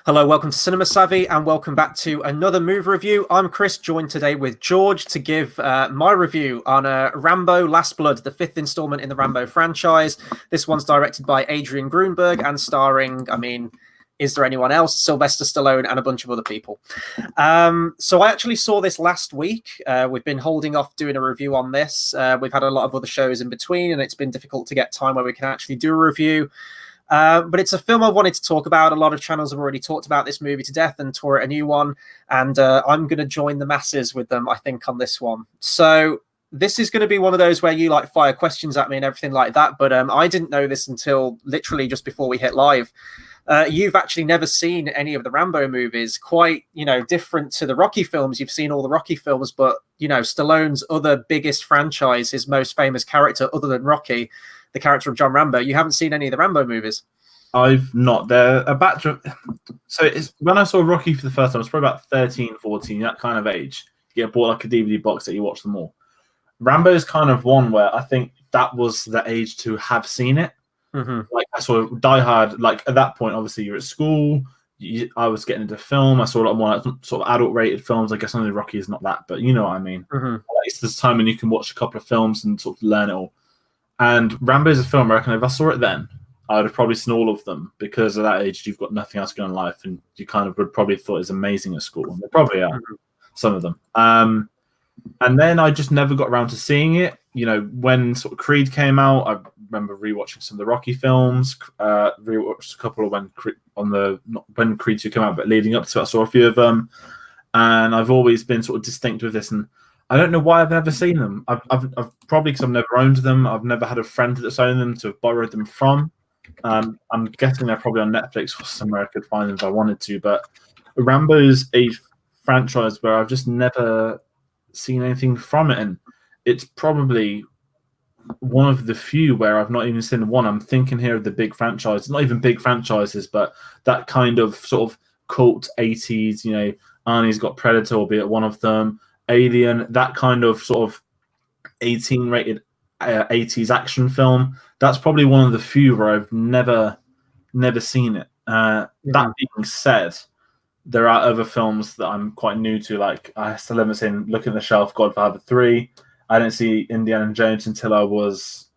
Hello, welcome to Cinema Savvy, and welcome back to another movie review. I'm Chris, joined today with George to give my review on Rambo: Last Blood, the fifth installment in the Rambo franchise. This one's directed by Adrian Grunberg and starring, is there anyone else? Sylvester Stallone and a bunch of other people. So I actually saw this last week. We've been holding off doing a review on this. We've had a lot of other shows in between, and it's been difficult to get time where we can actually do a review. But it's a film I've wanted to talk about. A lot of channels have already talked about this movie to death and tore it a new one. And I'm going to join the masses with them, I think, on this one. So this is going to be one of those where you fire questions at me and everything like that. But I didn't know this until literally just before we hit live. You've actually never seen any of the Rambo movies, quite, different to the Rocky films. You've seen all the Rocky films, but, Stallone's other biggest franchise, his most famous character other than Rocky, the character of John Rambo. You haven't seen any of the Rambo movies? I've not. They're a batch of... So when I saw Rocky for the first time, I was probably about 13, 14, that kind of age. You get bought a DVD box that you watch them all. Rambo is kind of one where I think that was the age to have seen it. Mm-hmm. I saw Die Hard, at that point, obviously you're at school. I was getting into film. I saw a lot more sort of adult-rated films. I guess only Rocky is not that, but you know what I mean. Mm-hmm. It's this time when you can watch a couple of films and sort of learn it all. And Rambo is a film, I reckon if I saw it then, I would have probably seen all of them, because at that age, you've got nothing else going on in life, and you kind of would probably have thought it's amazing at school. And they probably are, some of them. And then I just never got around to seeing it. When sort of Creed came out, I remember rewatching some of the Rocky films, rewatched a couple of when Creed 2 came out, but leading up to it, I saw a few of them. And I've always been sort of distinct with this, and I don't know why I've never seen them. I've probably because I've never owned them. I've never had a friend that's owned them to have borrowed them from. I'm guessing they're probably on Netflix or somewhere I could find them if I wanted to. But Rambo's a franchise where I've just never seen anything from it, and it's probably one of the few where I've not even seen one. I'm thinking here of the big franchises, not even big franchises, but that kind of sort of cult 80s. Arnie's got Predator, albeit one of them. Alien, that kind of sort of 18-rated 80s action film. That's probably one of the few where I've never seen it. That being said, there are other films that I'm quite new to. I still haven't seen Look at the Shelf, Godfather 3. I didn't see Indiana Jones until I was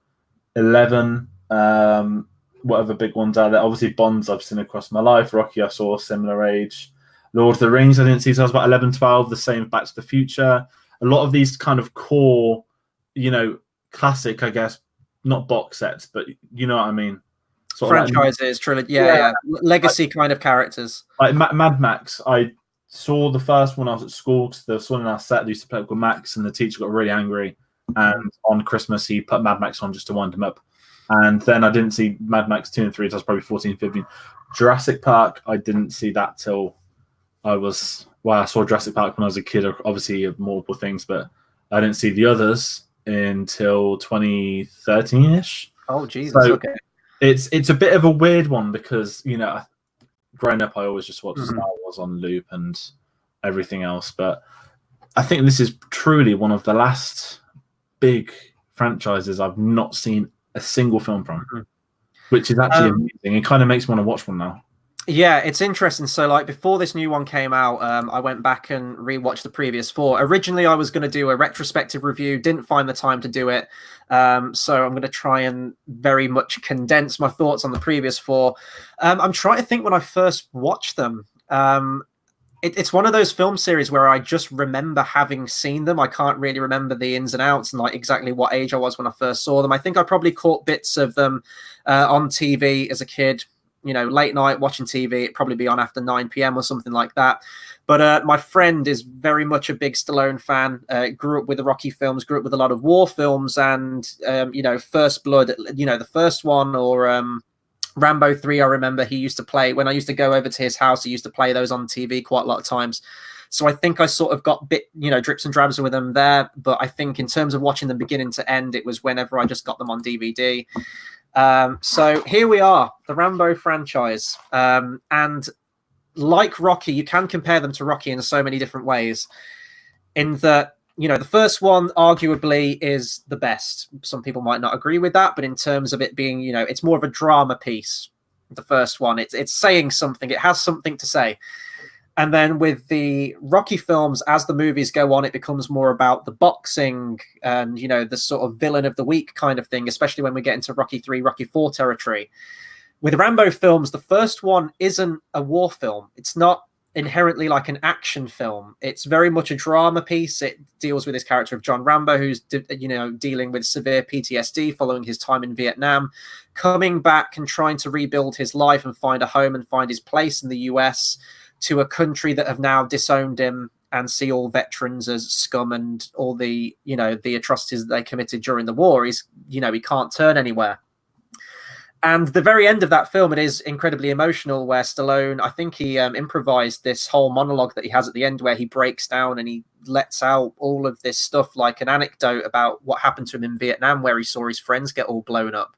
11. Whatever big ones are there. Obviously, Bonds I've seen across my life. Rocky I saw similar age. Lord of the Rings I didn't see till I was about 11, 12. The same Back to the Future. A lot of these kind of core, classic, I guess, not box sets, but you know what I mean. Sort franchises, trilogy, legacy kind of characters. Like Mad Max, I saw the first one when I was at school, because there was one in our set that used to play with Max, and the teacher got really angry. And on Christmas, he put Mad Max on just to wind him up. And then I didn't see Mad Max 2 and 3 until I was probably 14, 15. Jurassic Park, I didn't see that till I saw Jurassic Park when I was a kid, obviously multiple things, but I didn't see the others until 2013-ish. Oh, Jesus, so okay. It's a bit of a weird one because, growing up, I always just watched Star Wars on loop and everything else. But I think this is truly one of the last big franchises I've not seen a single film from, which is actually amazing. It kind of makes me want to watch one now. Yeah, it's interesting. So, before this new one came out, I went back and rewatched the previous four. Originally, I was going to do a retrospective review, didn't find the time to do it. So I'm going to try and very much condense my thoughts on the previous four. I'm trying to think when I first watched them. It's one of those film series where I just remember having seen them. I can't really remember the ins and outs and exactly what age I was when I first saw them. I think I probably caught bits of them on TV as a kid. Late night watching TV, it'd probably be on after 9 p.m. or something like that. But my friend is very much a big Stallone fan, grew up with the Rocky films, grew up with a lot of war films, and, First Blood, the first one, or Rambo 3, I remember he used to play. When I used to go over to his house, he used to play those on TV quite a lot of times. So I think I sort of got drips and drabs with them there. But I think in terms of watching them beginning to end, it was whenever I just got them on DVD. So here we are, the Rambo franchise. And like Rocky, you can compare them to Rocky in so many different ways, in that the first one arguably is the best. Some people might not agree with that, but in terms of it being, it's more of a drama piece. The first one, it's saying something. It has something to say. And then with the Rocky films, as the movies go on, it becomes more about the boxing and, the sort of villain of the week kind of thing, especially when we get into Rocky 3, Rocky 4 territory. With Rambo films, the first one isn't a war film. It's not inherently like an action film. It's very much a drama piece. It deals with this character of John Rambo, who's, dealing with severe PTSD following his time in Vietnam, coming back and trying to rebuild his life and find a home and find his place in the US, to a country that have now disowned him and see all veterans as scum and all the, the atrocities that they committed during the war. He can't turn anywhere. And the very end of that film, it is incredibly emotional, where Stallone, I think he improvised this whole monologue that he has at the end where he breaks down and he lets out all of this stuff, like an anecdote about what happened to him in Vietnam, where he saw his friends get all blown up.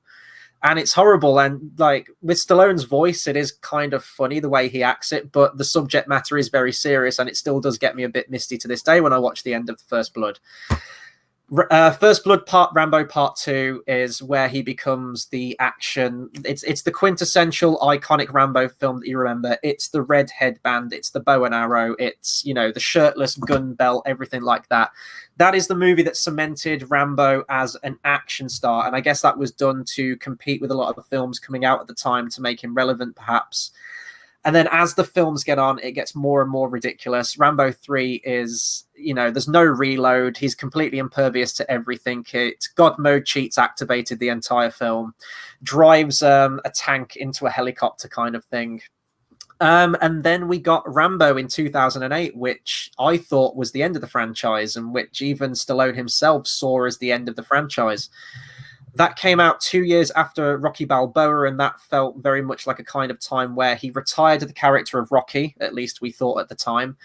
And it's horrible. And like with Stallone's voice, it is kind of funny the way he acts it, but the subject matter is very serious, and it still does get me a bit misty to this day when I watch the end of First Blood. First Blood Rambo Part 2 is where he becomes the action. It's the quintessential iconic Rambo film that you remember. It's the red headband, it's the bow and arrow, it's, the shirtless gun belt, everything like that. That is the movie that cemented Rambo as an action star, and I guess that was done to compete with a lot of the films coming out at the time to make him relevant, perhaps. And then as the films get on, it gets more and more ridiculous. Rambo 3 is, there's no reload. He's completely impervious to everything. It's God mode cheats activated the entire film. Drives a tank into a helicopter kind of thing. And then we got Rambo in 2008, which I thought was the end of the franchise, and which even Stallone himself saw as the end of the franchise. That came out 2 years after Rocky Balboa, and that felt very much like a kind of time where he retired the character of Rocky, at least we thought at the time.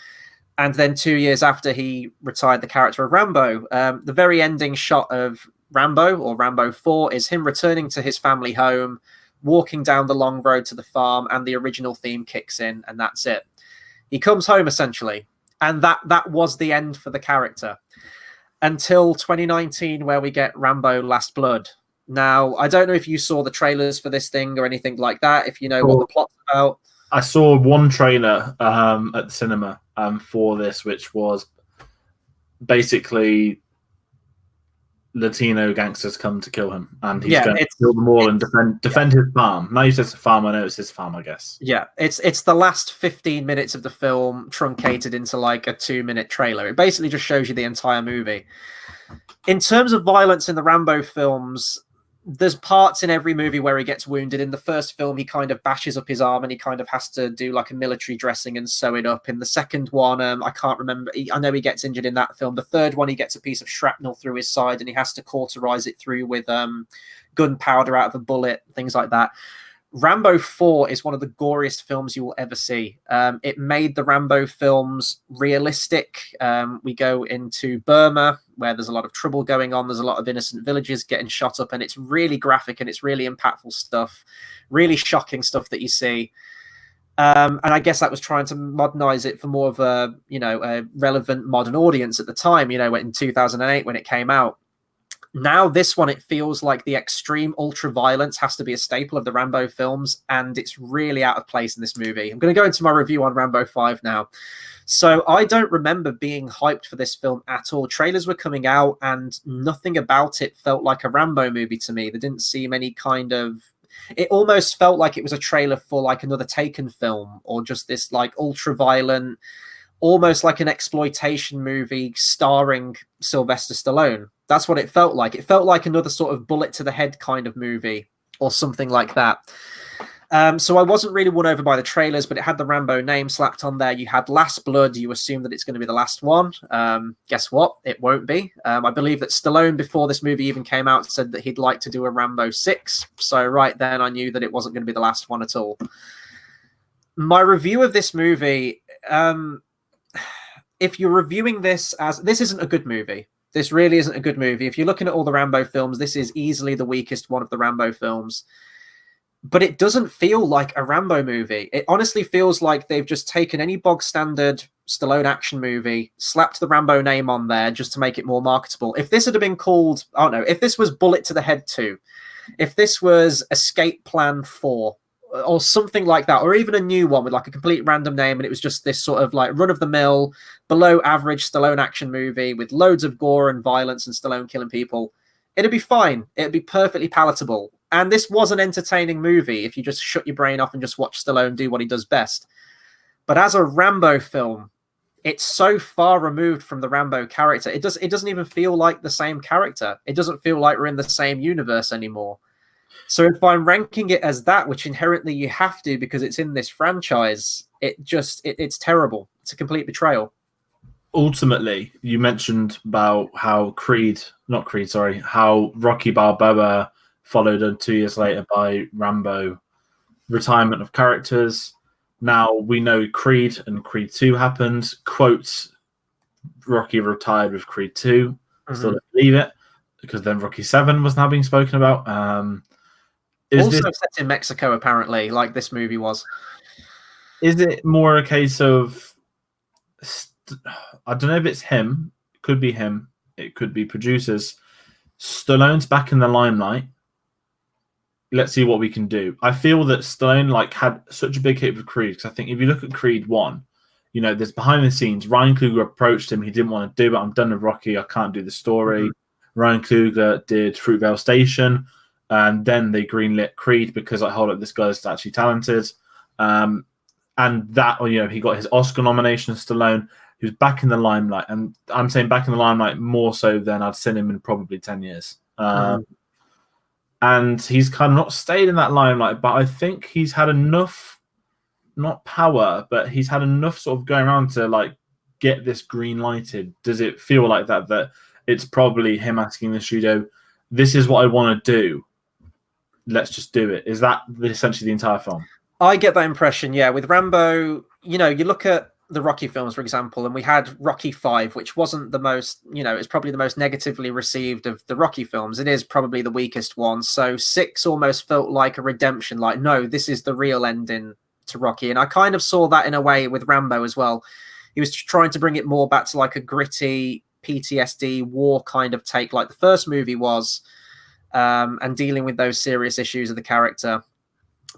And then 2 years after he retired the character of Rambo, the very ending shot of Rambo, or Rambo 4, is him returning to his family home, walking down the long road to the farm, and the original theme kicks in, and that's it. He comes home, essentially. And that was the end for the character. Until 2019, where we get Rambo Last Blood. Now, I don't know if you saw the trailers for this thing or anything like that, if you know what the plot's about. I saw one trailer at the cinema for this, which was basically Latino gangsters come to kill him, and he's going to kill them all and defend his farm. Now he says farm, I know it's his farm, I guess. Yeah, it's the last 15 minutes of the film truncated into like a 2-minute trailer. It basically just shows you the entire movie. In terms of violence in the Rambo films, there's parts in every movie where he gets wounded. In the first film, he kind of bashes up his arm and he kind of has to do like a military dressing and sew it up. In the second one, I can't remember. I know he gets injured in that film. The third one, he gets a piece of shrapnel through his side and he has to cauterize it through with gunpowder out of a bullet, things like that. Rambo 4 is one of the goriest films you will ever see. It made the Rambo films realistic. We go into Burma, where there's a lot of trouble going on. There's a lot of innocent villages getting shot up, and it's really graphic and it's really impactful stuff, really shocking stuff that you see. And I guess that was trying to modernize it for more of a, a relevant modern audience at the time, in 2008 when it came out. Now this one, it feels like the extreme ultra violence has to be a staple of the Rambo films, and it's really out of place in this movie. I'm going to go into my review on Rambo 5 now. So I don't remember being hyped for this film at all. Trailers were coming out and nothing about it felt like a Rambo movie to me. There didn't seem any kind of... It almost felt like it was a trailer for like another Taken film, or just this like ultra violent, almost like an exploitation movie starring Sylvester Stallone. That's what it felt like. It felt like another sort of bullet to the head kind of movie or something like that. So I wasn't really won over by the trailers, but it had the Rambo name slapped on there. You had Last Blood. You assume that it's going to be the last one. Guess what? It won't be. I believe that Stallone, before this movie even came out, said that he'd like to do a Rambo 6. So right then I knew that it wasn't going to be the last one at all. My review of this movie, if you're reviewing this as... This isn't a good movie. This really isn't a good movie. If you're looking at all the Rambo films, this is easily the weakest one of the Rambo films. But it doesn't feel like a Rambo movie. It honestly feels like they've just taken any bog standard Stallone action movie, slapped the Rambo name on there just to make it more marketable. If this had been called, I don't know, if this was Bullet to the Head 2, if this was Escape Plan 4, or something like that, or even a new one with like a complete random name, and it was just this sort of like run-of-the-mill, below-average Stallone action movie with loads of gore and violence and Stallone killing people, it'd be fine. It'd be perfectly palatable. And this was an entertaining movie if you just shut your brain off and just watch Stallone do what he does best. But as a Rambo film, it's so far removed from the Rambo character. It doesn't even feel like the same character. It doesn't feel like we're in the same universe anymore. So if I'm ranking it as that, which inherently you have to because it's in this franchise, it's terrible. It's a complete betrayal. Ultimately, you mentioned about how how Rocky Balboa followed 2 years later by Rambo, retirement of characters. Now we know Creed and Creed 2 happened. Quotes, Rocky retired with Creed 2. Still don't believe it, because then Rocky 7 was now being spoken about. Also set in Mexico, apparently, like this movie was. Is it more a case of, I don't know if it's him, it could be him, it could be producers. Stallone's back in the limelight. Let's see what we can do. I feel that Stallone had such a big hit with Creed, because I think if you look at Creed 1, there's behind the scenes. Ryan Coogler approached him. He didn't want to do it. I'm done with Rocky. I can't do the story. Ryan Coogler did Fruitvale Station. And then they greenlit Creed because hold up, this guy's actually talented. And that, he got his Oscar nomination, Stallone. He was back in the limelight. And I'm saying back in the limelight more so than I'd seen him in probably 10 years. And he's kind of not stayed in that limelight, but I think he's had enough, not power, but he's had enough sort of going around to get this green lighted. Does it feel like that it's probably him asking the studio, this is what I want to do, let's just do it? Is that essentially the entire film? I get that impression, yeah. With Rambo, you look at the Rocky films, for example, and we had Rocky 5, which wasn't the most, it's probably the most negatively received of the Rocky films. It is probably the weakest one. So 6 almost felt like a redemption, like, no, this is the real ending to Rocky. And I kind of saw that in a way with Rambo as well. He was trying to bring it more back to like a gritty PTSD war kind of take, like the first movie was, and dealing with those serious issues of the character.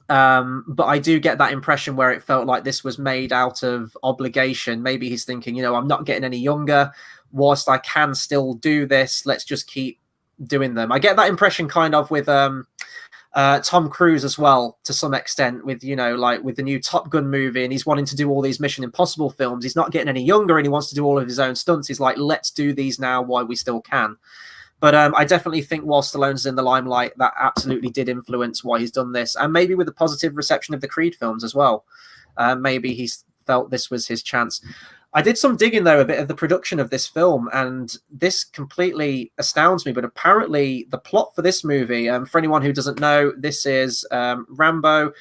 But I do get that impression where it felt like this was made out of obligation. Maybe he's thinking, I'm not getting any younger. Whilst I can still do this, let's just keep doing them. I get that impression kind of with Tom Cruise as well, to some extent, with, with the new Top Gun movie, and he's wanting to do all these Mission Impossible films. He's not getting any younger and he wants to do all of his own stunts. He's like, let's do these now while we still can. But I definitely think while Stallone's in the limelight, that absolutely did influence why he's done this. And maybe with the positive reception of the Creed films as well. Maybe he's felt this was his chance. I did some digging, though, a bit of the production of this film, and this completely astounds me. But apparently the plot for this movie, for anyone who doesn't know, this is Rambo.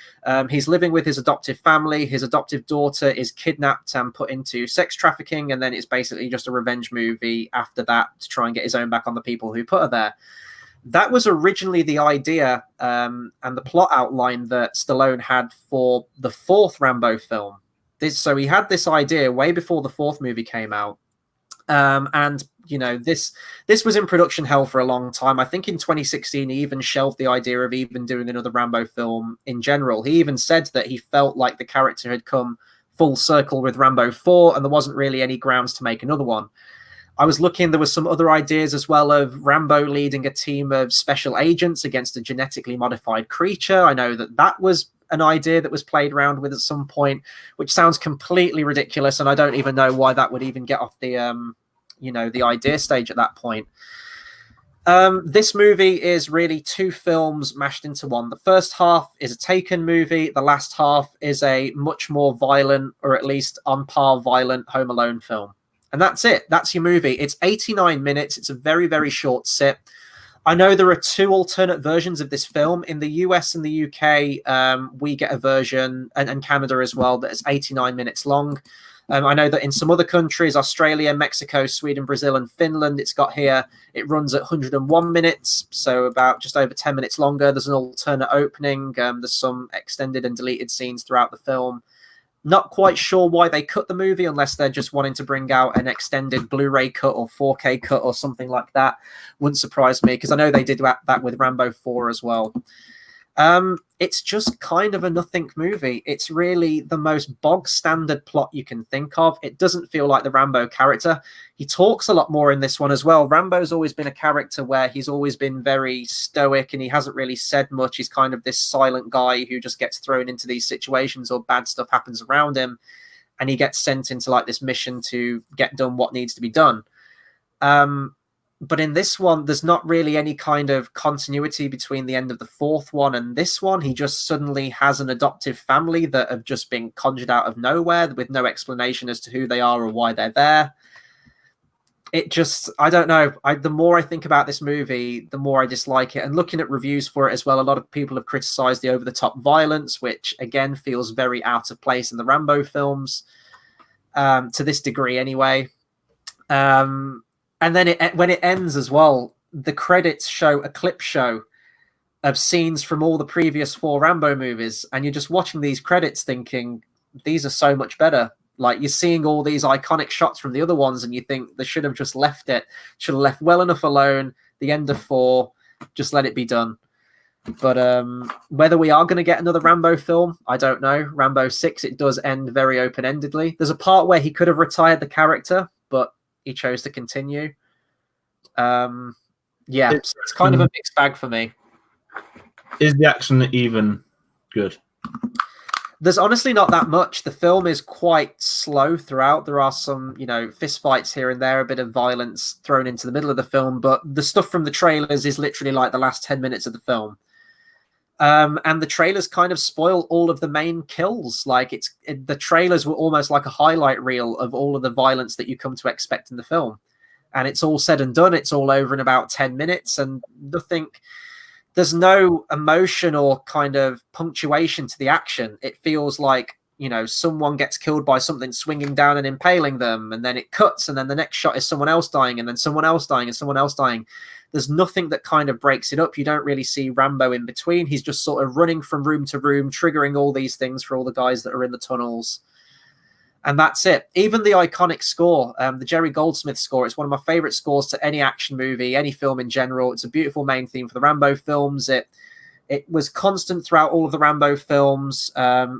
He's living with his adoptive family. His adoptive daughter is kidnapped and put into sex trafficking, and then it's basically just a revenge movie after that to try and get his own back on the people who put her there. That was originally the idea and the plot outline that Stallone had for the 4th Rambo film. So he had this idea way before the 4th movie came out. And, this was in production hell for a long time. I think in 2016, he even shelved the idea of even doing another Rambo film in general. He even said that he felt like the character had come full circle with Rambo 4, and there wasn't really any grounds to make another one. I was looking, there was some other ideas as well of Rambo leading a team of special agents against a genetically modified creature. I know that was an idea that was played around with at some point, which sounds completely ridiculous, and I don't even know why that would even get off the the idea stage at that point. This movie is really 2 films mashed into one. The first half is a Taken movie. The last half is a much more violent, or at least on par violent, Home Alone film. And that's it. That's your movie. It's 89 minutes. It's a very, very short sit. I know there are 2 alternate versions of this film. In the US and the UK, we get a version, and Canada as well, that is 89 minutes long. I know that in some other countries, Australia, Mexico, Sweden, Brazil, and Finland, it runs at 101 minutes, so about just over 10 minutes longer. There's an alternate opening. There's some extended and deleted scenes throughout the film. Not quite sure why they cut the movie, unless they're just wanting to bring out an extended Blu-ray cut or 4K cut or something like that. Wouldn't surprise me, because I know they did that with Rambo 4 as well. It's just kind of a nothing movie. It's really the most bog standard plot you can think of. It doesn't feel like the Rambo character. He talks a lot more in this one as well. Rambo's always been a character where he's always been very stoic and he hasn't really said much. He's kind of this silent guy who just gets thrown into these situations or bad stuff happens around him, and he gets sent into like this mission to get done what needs to be done. But in this one, there's not really any kind of continuity between the end of the fourth one and this one. He just suddenly has an adoptive family that have just been conjured out of nowhere with no explanation as to who they are or why they're there. It just, I don't know. The more I think about this movie, the more I dislike it. And looking at reviews for it as well, a lot of people have criticized the over-the-top violence, which again feels very out of place in the Rambo films, to this degree anyway. And then when it ends as well, the credits show a clip show of scenes from all the previous 4 Rambo movies. And you're just watching these credits thinking, these are so much better. Like, you're seeing all these iconic shots from the other ones and you think they should have just left it. Should have left well enough alone. The end of 4, just let it be done. But whether we are going to get another Rambo film, I don't know. Rambo 6, it does end very open-endedly. There's a part where he could have retired the character, but he chose to continue. It's kind of a mixed bag for me. Is the action even good? There's honestly not that much. The film is quite slow throughout. There are some, fist fights here and there, a bit of violence thrown into the middle of the film, but the stuff from the trailers is literally like the last 10 minutes of the film. And the trailers kind of spoil all of the main kills. Like, the trailers were almost like a highlight reel of all of the violence that you come to expect in the film. And it's all said and done. It's all over in about 10 minutes, and there's no emotion or kind of punctuation to the action. It feels like, someone gets killed by something swinging down and impaling them, and then it cuts, and then the next shot is someone else dying, and then someone else dying, and someone else dying. There's nothing that kind of breaks it up. You don't really see Rambo in between. He's just sort of running from room to room, triggering all these things for all the guys that are in the tunnels. And that's it. Even the iconic score, the Jerry Goldsmith score, it's one of my favorite scores to any action movie, any film in general. It's a beautiful main theme for the Rambo films. It was constant throughout all of the Rambo films.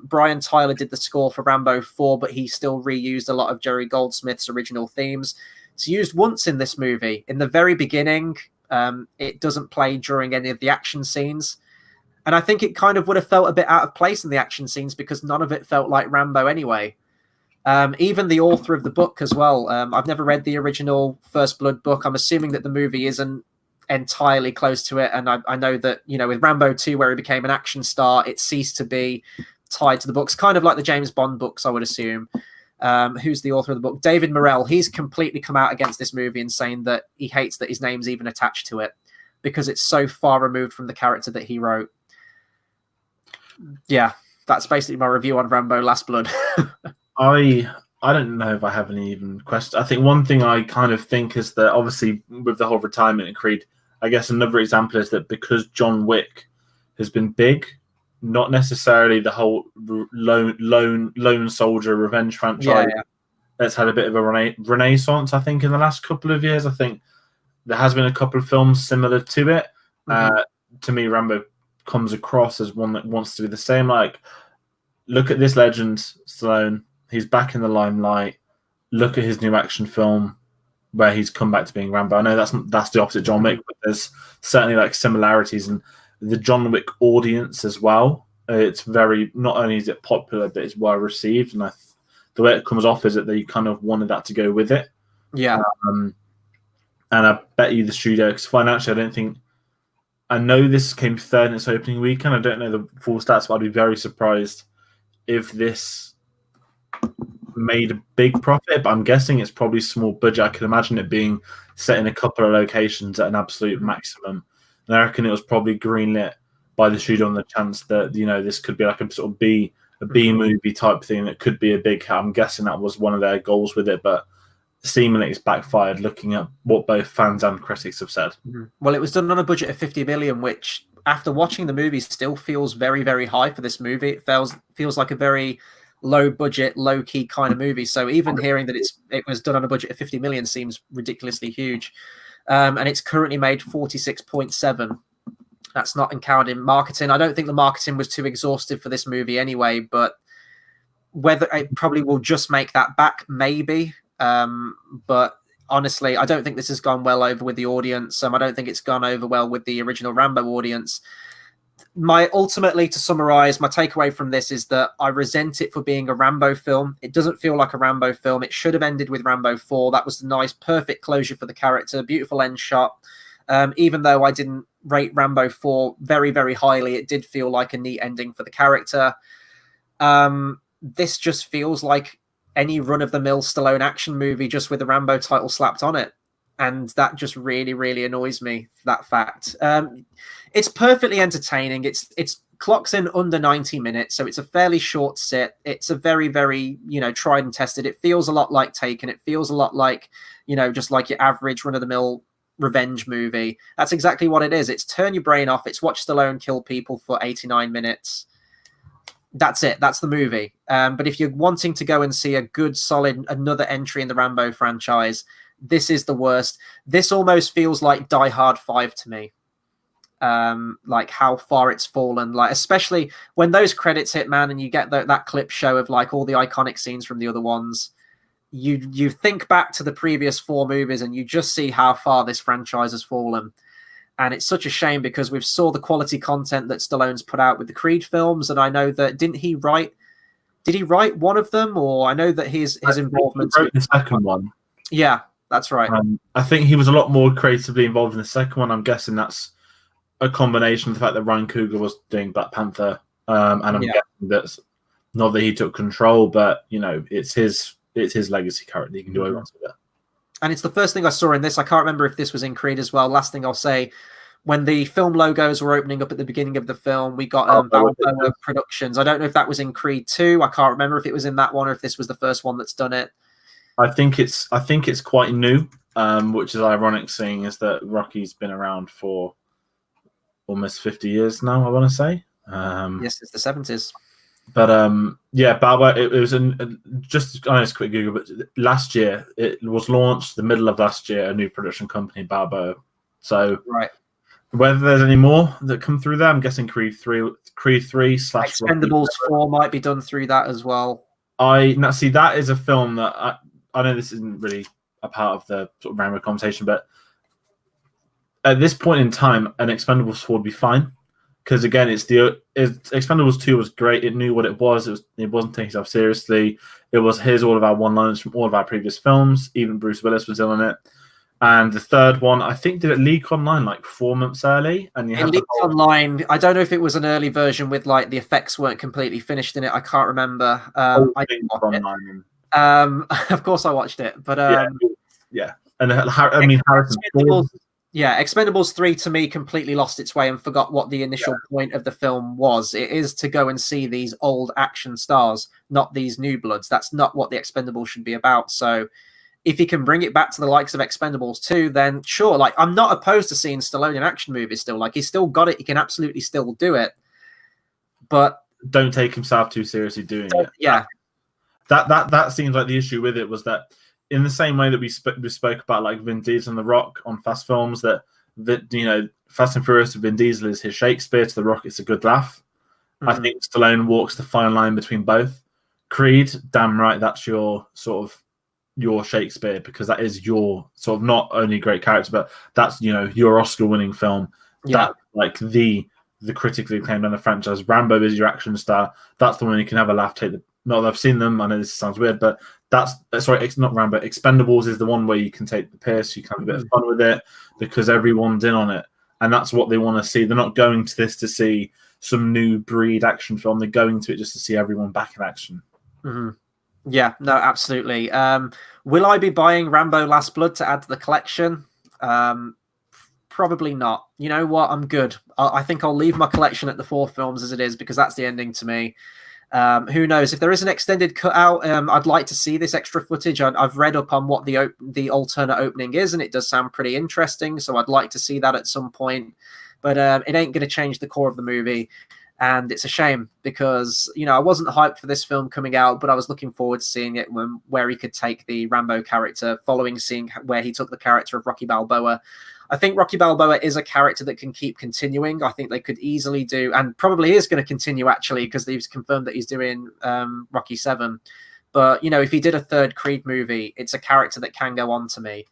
Brian Tyler did the score for Rambo 4, but he still reused a lot of Jerry Goldsmith's original themes. It's used once in this movie. In the very beginning, it doesn't play during any of the action scenes. And I think it kind of would have felt a bit out of place in the action scenes because none of it felt like Rambo anyway. Even the author of the book as well. I've never read the original First Blood book. I'm assuming that the movie isn't entirely close to it. And I know that, with Rambo 2, where he became an action star, it ceased to be tied to the books, kind of like the James Bond books, I would assume. Who's the author of the book? David Morrell. He's completely come out against this movie and saying that he hates that his name's even attached to it because it's so far removed from the character that he wrote. Yeah, that's basically my review on Rambo Last Blood. I don't know if I have any even questions. I think one thing I kind of think is that obviously with the whole retirement in Creed, I guess another example is that because John Wick has been big, not necessarily the whole lone soldier revenge franchise that's had a bit of a renaissance, I think, in the last couple of years. I think there has been a couple of films similar to it. To me, Rambo comes across as one that wants to be the same. Like, look at this legend, Stallone. He's back in the limelight. Look at his new action film where he's come back to being Rambo. I know that's the opposite John Wick, but there's certainly like similarities, and the John Wick audience as well. It's very, not only is it popular, but it's well received, and the way it comes off is that they kind of wanted that to go with it. Yeah. And I bet you the studio, because financially, I know this came third in its opening weekend. I don't know the full stats, but I'd be very surprised if this made a big profit, but I'm guessing it's probably small budget. I can imagine it being set in a couple of locations at an absolute maximum. And I reckon it was probably greenlit by the studio on the chance that, this could be like a sort of B movie type thing. It could be a big hit. I'm guessing that was one of their goals with it, but seemingly it's backfired looking at what both fans and critics have said. Well, it was done on a budget of 50 million, which after watching the movie still feels very, very high for this movie. It feels like a very low budget, low key kind of movie. So even hearing that it was done on a budget of 50 million seems ridiculously huge. And it's currently made 46.7. That's not counting marketing. I don't think the marketing was too exhaustive for this movie anyway, but whether it probably will just make that back, maybe. But honestly, I don't think this has gone well over with the audience. I don't think it's gone over well with the original Rambo audience. Ultimately, to summarize, my takeaway from this is that I resent it for being a Rambo film. It doesn't feel like a Rambo film. It should have ended with Rambo 4. That was the nice, perfect closure for the character. Beautiful end shot. Even though I didn't rate Rambo 4 very, very highly, it did feel like a neat ending for the character. This just feels like any run-of-the-mill Stallone action movie just with the Rambo title slapped on it. And that just really, really annoys me, that fact. It's perfectly entertaining. It's clocks in under 90 minutes, so it's a fairly short sit. It's a very, very, tried and tested. It feels a lot like Taken. It feels a lot like, just like your average run-of-the-mill revenge movie. That's exactly what it is. It's turn your brain off. It's watch Stallone kill people for 89 minutes. That's it. That's the movie. But if you're wanting to go and see a good, solid, another entry in the Rambo franchise, this is the worst. This almost feels like Die Hard 5 to me. Like how far it's fallen, like especially when those credits hit, man, and you get that clip show of like all the iconic scenes from the other ones. You think back to the previous 4 movies and you just see how far this franchise has fallen. And it's such a shame because we've saw the quality content that Stallone's put out with the Creed films. And I know that did he write one of them? Or I know that his involvement. He wrote the second one. Yeah, that's right. I think he was a lot more creatively involved in the second one. I'm guessing that's a combination of the fact that Ryan Coogler was doing Black Panther. And I'm guessing that's not that he took control, but it's his legacy currently. He can do what he wants with it. And it's the first thing I saw in this. I can't remember if this was in Creed as well. Last thing I'll say, when the film logos were opening up at the beginning of the film, we got Balboa Productions. I don't know if that was in Creed 2. I can't remember if it was in that one or if this was the first one that's done it. I think it's quite new, which is ironic, seeing is that Rocky's been around for almost 50 years now, I want to say. Yes, it's the 70s. But Balboa, it was just a quick Google, but last year, it was launched the middle of last year, a new production company, Balboa. So right. Whether there's any more that come through there, I'm guessing Creed 3 / Expendables 4 might be done through that as well. Now see, that is a film that I know this isn't really a part of the sort of Rambo conversation, but at this point in time, an Expendables 4 would be fine. Because again, Expendables 2 was great. It knew what it was. It wasn't taking itself seriously. It was here's all of our one-liners from all of our previous films. Even Bruce Willis was in on it. And the third one, I think, did it leak online like 4 months early? And it leaked online. I don't know if it was an early version with like the effects weren't completely finished in it. I can't remember. I didn't watch it. Of course, I watched it, but yeah. And I mean, Harrison Ford. Yeah, Expendables 3 to me completely lost its way and forgot what the initial point of the film was. It is to go and see these old action stars, not these new bloods. That's not what the Expendables should be about. So if he can bring it back to the likes of Expendables 2, then sure. Like, I'm not opposed to seeing Stallone in action movies still. Like, he's still got it. He can absolutely still do it. But don't take himself too seriously doing it. Yeah. That seems like the issue with it was that in the same way that we spoke about like Vin Diesel and The Rock on Fast films, that Fast and Furious with Vin Diesel is his Shakespeare, to The Rock it's a good laugh. Mm-hmm. I think Stallone walks the fine line between both. Creed, damn right, that's your sort of your Shakespeare, because that is your sort of not only great character, but that's your Oscar-winning film. Yeah, that like the critically acclaimed on the franchise. Rambo is your action star. That's the one you can have a laugh. Not that I've seen them. I know this sounds weird, but it's not Rambo. Expendables is the one where you can take the piss, you can have a bit of fun with it because everyone's in on it, and that's what they want to see. They're not going to this to see some new breed action film. They're going to it just to see everyone back in action. Mm-hmm. Yeah, no, absolutely. Will I be buying Rambo Last Blood to add to the collection? Probably not. You know what? I'm good. I think I'll leave my collection at the 4 films as it is, because that's the ending to me. Who knows? If there is an extended cutout, I'd like to see this extra footage. I've read up on what the alternate opening is, and it does sound pretty interesting. So I'd like to see that at some point. But it ain't going to change the core of the movie. And it's a shame because, I wasn't hyped for this film coming out, but I was looking forward to seeing it where he could take the Rambo character, following seeing where he took the character of Rocky Balboa. I think Rocky Balboa is a character that can keep continuing. I think they could easily do, and probably is going to continue actually, because they've confirmed that he's doing Rocky 7. But, if he did a third Creed movie, it's a character that can go on to me.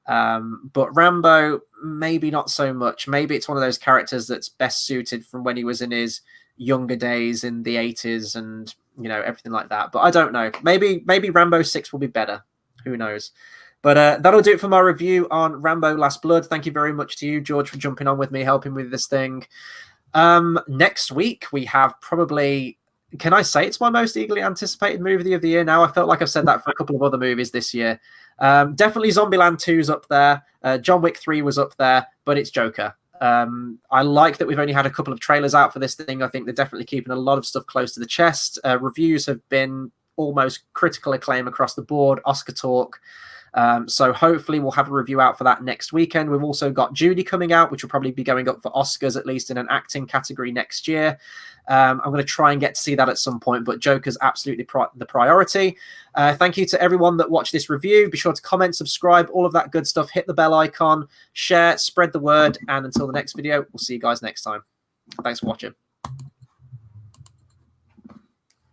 But Rambo, maybe not so much. Maybe it's one of those characters that's best suited from when he was in his younger days in the 80s and, everything like that. But I don't know. Maybe Rambo 6 will be better. Who knows? But that'll do it for my review on Rambo Last Blood. Thank you very much to you, George, for jumping on with me, helping with this thing. Next week, we have probably... Can I say it's my most eagerly anticipated movie of the year now? I felt like I've said that for a couple of other movies this year. Definitely Zombieland 2's up there. John Wick 3 was up there, but it's Joker. I like that we've only had a couple of trailers out for this thing. I think they're definitely keeping a lot of stuff close to the chest. Reviews have been almost critical acclaim across the board, Oscar talk. So hopefully we'll have a review out for that next weekend. We've also got Judy coming out, which will probably be going up for Oscars, at least in an acting category next year. I'm going to try and get to see that at some point, but Joker's absolutely the priority. Thank you to everyone that watched this review. Be sure to comment, subscribe, all of that good stuff. Hit the bell icon, share, spread the word. And until the next video, we'll see you guys next time. Thanks for watching.